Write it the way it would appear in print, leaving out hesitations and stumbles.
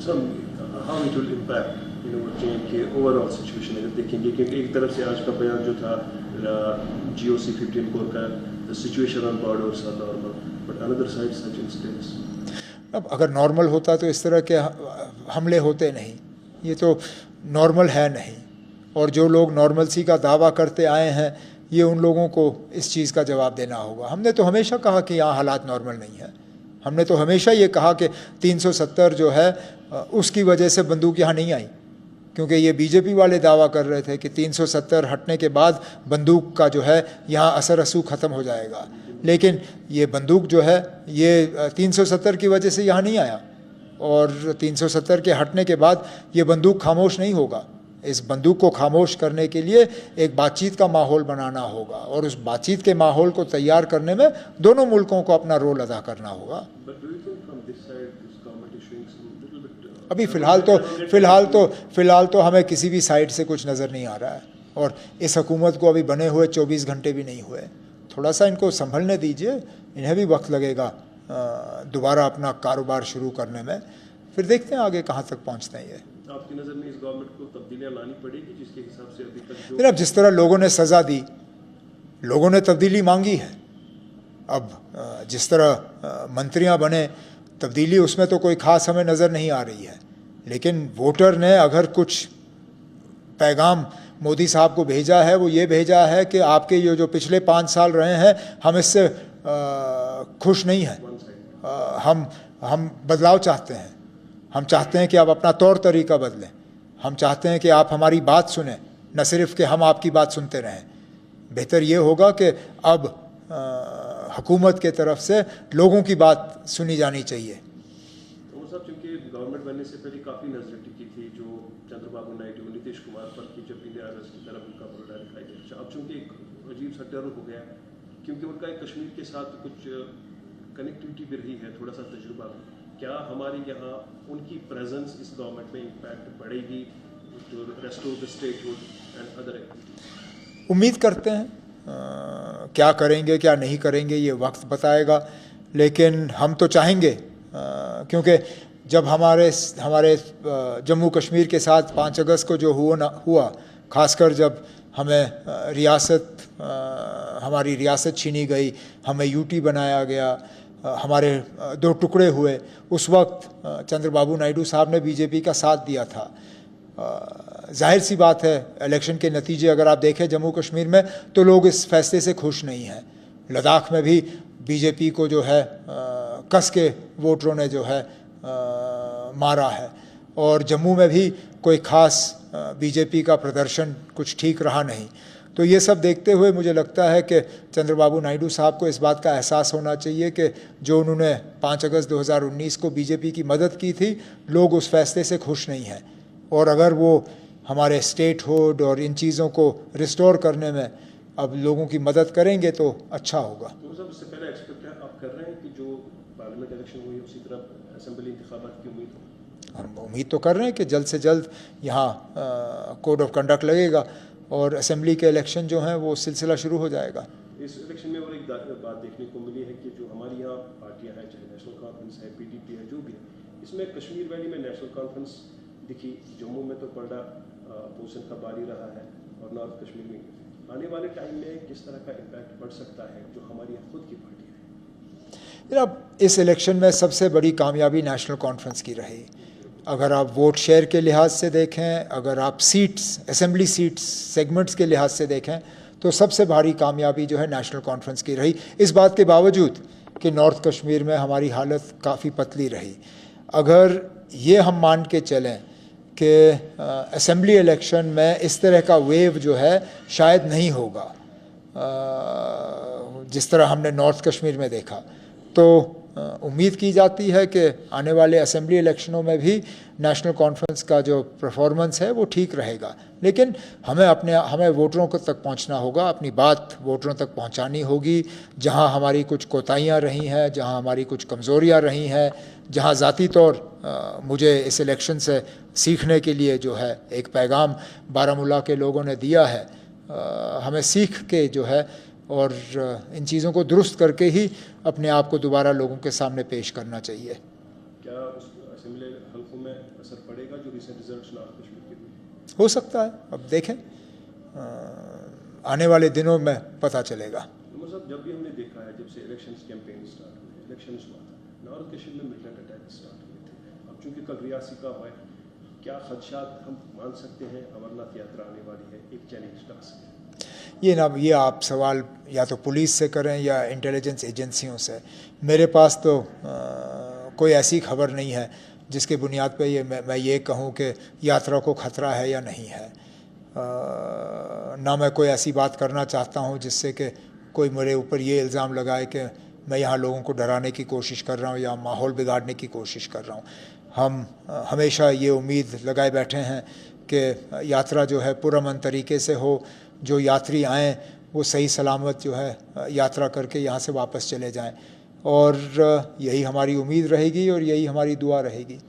some how it will impact change के overall situation अगर देखेंगे, क्योंकि एक तरफ से आज का बयान जो था GOC 15 कोर का, the situation on borders are normal, but another side such incidents. अब अगर नॉर्मल होता तो इस तरह के हमले होते नहीं, ये तो नॉर्मल है नहीं। और जो लोग नॉर्मलसी का दावा करते आए हैं, ये उन लोगों को इस चीज़ का जवाब देना होगा। हमने तो हमेशा कहा कि यहाँ हालात नॉर्मल नहीं है। हमने तो हमेशा ये कहा कि 370 जो है उसकी वजह से बंदूक यहाँ नहीं आई, क्योंकि ये बीजेपी वाले दावा कर रहे थे कि 370 हटने के बाद बंदूक का जो है यहाँ असर रसूख ख़त्म हो जाएगा। लेकिन ये बंदूक जो है ये 370 की वजह से यहाँ नहीं आया, और 370 के हटने के बाद ये बंदूक खामोश नहीं होगा। इस बंदूक को खामोश करने के लिए एक बातचीत का माहौल बनाना होगा, और उस बातचीत के माहौल को तैयार करने में दोनों मुल्कों को अपना रोल अदा करना होगा। अभी फ़िलहाल तो हमें किसी भी साइड से कुछ नज़र नहीं आ रहा है, और इस हुकूमत को अभी बने हुए 24 घंटे भी नहीं हुए। थोड़ा सा इनको संभलने दीजिए, इन्हें भी वक्त लगेगा दोबारा अपना कारोबार शुरू करने में। फिर देखते हैं आगे कहाँ तक पहुँचते हैं। ये आपकी नज़र में इस गवर्नमेंट को तब्दीलियाँ लानी पड़ेगी, जिसके हिसाब से अभी तक फिर अब जिस तरह लोगों ने सज़ा दी, लोगों ने तब्दीली मांगी है। अब जिस तरह मंत्रियाँ बने, तब्दीली उसमें तो कोई ख़ास हमें नज़र नहीं आ रही है, लेकिन वोटर ने अगर कुछ पैगाम मोदी साहब को भेजा है, वो ये भेजा है कि आपके ये जो पिछले 5 साल रहे हैं, हम इससे खुश नहीं हैं। हम बदलाव चाहते हैं। हम चाहते हैं कि आप अपना तौर तरीका बदलें। हम चाहते हैं कि आप हमारी बात सुनें, न सिर्फ कि हम आपकी बात सुनते रहें। बेहतर ये होगा कि अब हुकूमत के तरफ से लोगों की बात सुनी जानी चाहिए। तो साहब, चूँकि गवर्नमेंट बनने से पहले काफ़ी नजर टिकी थी जो चंद्रबाबू नायडू, नीतीश कुमार पर की, जब इंडिया की तरफ उनका बरोडा दिखाई दिया। अब चूँकि एक अजीब सा डर हो गया, क्योंकि उनका एक कश्मीर के साथ कुछ कनेक्टिविटी भी रही है, थोड़ा सा तजुर्बा भी। क्या हमारे यहाँ उनकी प्रेजेंस इस गवर्नमेंट में इम्पैक्ट बढ़ेगी to restore the statehood and other activities? उम्मीद करते हैं। क्या करेंगे क्या नहीं करेंगे ये वक्त बताएगा, लेकिन हम तो चाहेंगे, क्योंकि जब हमारे जम्मू कश्मीर के साथ 5 अगस्त को जो हुआ, ख़ासकर जब हमें हमारी रियासत छीनी गई, हमें यूटी बनाया गया, हमारे 2 टुकड़े हुए, उस वक्त चंद्रबाबू नायडू साहब ने बीजेपी का साथ दिया था। जाहिर सी बात है, इलेक्शन के नतीजे अगर आप देखें जम्मू कश्मीर में, तो लोग इस फैसले से खुश नहीं हैं। लद्दाख में भी बीजेपी को जो है कस के वोटरों ने जो है मारा है, और जम्मू में भी कोई ख़ास बीजेपी का प्रदर्शन कुछ ठीक रहा नहीं। तो ये सब देखते हुए मुझे लगता है कि चंद्रबाबू नायडू साहब को इस बात का एहसास होना चाहिए कि जो उन्होंने 5 अगस्त 2019 को बीजेपी की मदद की थी, लोग उस फैसले से खुश नहीं हैं, और अगर वो हमारे स्टेटहुड और इन चीज़ों को रिस्टोर करने में अब लोगों की मदद करेंगे तो अच्छा होगा। तो सब उससे पहले एक्सपेक्ट आप कर रहे हैं कि जो पार्लियामेंट इलेक्शन हुई उसी तरह असेंबली इंतखाबात की उम्मीद हो? हम उम्मीद तो कर रहे हैं कि जल्द से जल्द यहाँ कोड ऑफ कंडक्ट लगेगा और असेंबली के इलेक्शन जो हैं वो सिलसिला शुरू हो जाएगा। इस इलेक्शन में और एक बात देखने को मिली है कि जो हमारी यहाँ पार्टियाँ हैं, चाहे नेशनल कॉन्फ्रेंस है, PDP है, जो भी है, इसमें कश्मीर वैली में नेशनल कॉन्फ्रेंस दिखी, जम्मू में तो पलड़ा अपोजिशन का बारी रहा है, और नॉर्थ कश्मीर में आने वाले टाइम में किस तरह का इम्पैक्ट पड़ सकता है जो हमारी यहाँ खुद की पार्टी है? अब इस इलेक्शन में सबसे बड़ी कामयाबी नेशनल कॉन्फ्रेंस की रही। अगर आप वोट शेयर के लिहाज से देखें, अगर आप सीट्स, असेंबली सीट्स सेगमेंट्स के लिहाज से देखें, तो सबसे भारी कामयाबी जो है नेशनल कॉन्फ्रेंस की रही, इस बात के बावजूद कि नॉर्थ कश्मीर में हमारी हालत काफ़ी पतली रही। अगर ये हम मान के चलें कि असेंबली इलेक्शन में इस तरह का वेव जो है शायद नहीं होगा जिस तरह हमने नॉर्थ कश्मीर में देखा, तो उम्मीद की जाती है कि आने वाले असेंबली इलेक्शनों में भी नेशनल कॉन्फ्रेंस का जो परफॉर्मेंस है वो ठीक रहेगा। लेकिन हमें वोटरों को तक पहुंचना होगा, अपनी बात वोटरों तक पहुंचानी होगी। जहां हमारी कुछ कोताहियां रही हैं, जहां हमारी कुछ कमज़ोरियां रही हैं, जहां ज़ाती तौर मुझे इस इलेक्शन से सीखने के लिए जो है एक पैगाम बारामूला के लोगों ने दिया है, हमें सीख के जो है और इन चीज़ों को दुरुस्त करके ही अपने आप को दोबारा लोगों के सामने पेश करना चाहिए। क्या असेंबली हलकों में असर पड़ेगा जो रिसेंट रिजल्ट्स नॉर्थ कश्मीर के हुए? हो सकता है, अब देखें, आने वाले दिनों में पता चलेगा। उमर साहब, जब भी हमने देखा है, जब से इलेक्शन कैंपेन स्टार्ट हुए, इलेक्शन हुआ था, नॉर्थ कश्मीर में मिलिटेंट अटैक स्टार्ट हुए थे। अब चूंकि कल रियासी का हुआ है, क्या खदशात हम मान सकते हैं? अमरनाथ यात्रा आने वाली है, एक चैलेंज टास्क है। ये आप सवाल या तो पुलिस से करें या इंटेलिजेंस एजेंसियों से। मेरे पास तो कोई ऐसी खबर नहीं है जिसके बुनियाद पर मैं ये कहूँ कि यात्रा को ख़तरा है या नहीं है। ना मैं कोई ऐसी बात करना चाहता हूँ जिससे कि कोई मेरे ऊपर ये इल्ज़ाम लगाए कि मैं यहाँ लोगों को डराने की कोशिश कर रहा हूँ या माहौल बिगाड़ने की कोशिश कर रहा हूँ। हम हमेशा ये उम्मीद लगाए बैठे हैं कि यात्रा जो है पुरअमन तरीके से हो, जो यात्री आएँ वो सही सलामत जो है यात्रा करके यहाँ से वापस चले जाएँ, और यही हमारी उम्मीद रहेगी और यही हमारी दुआ रहेगी।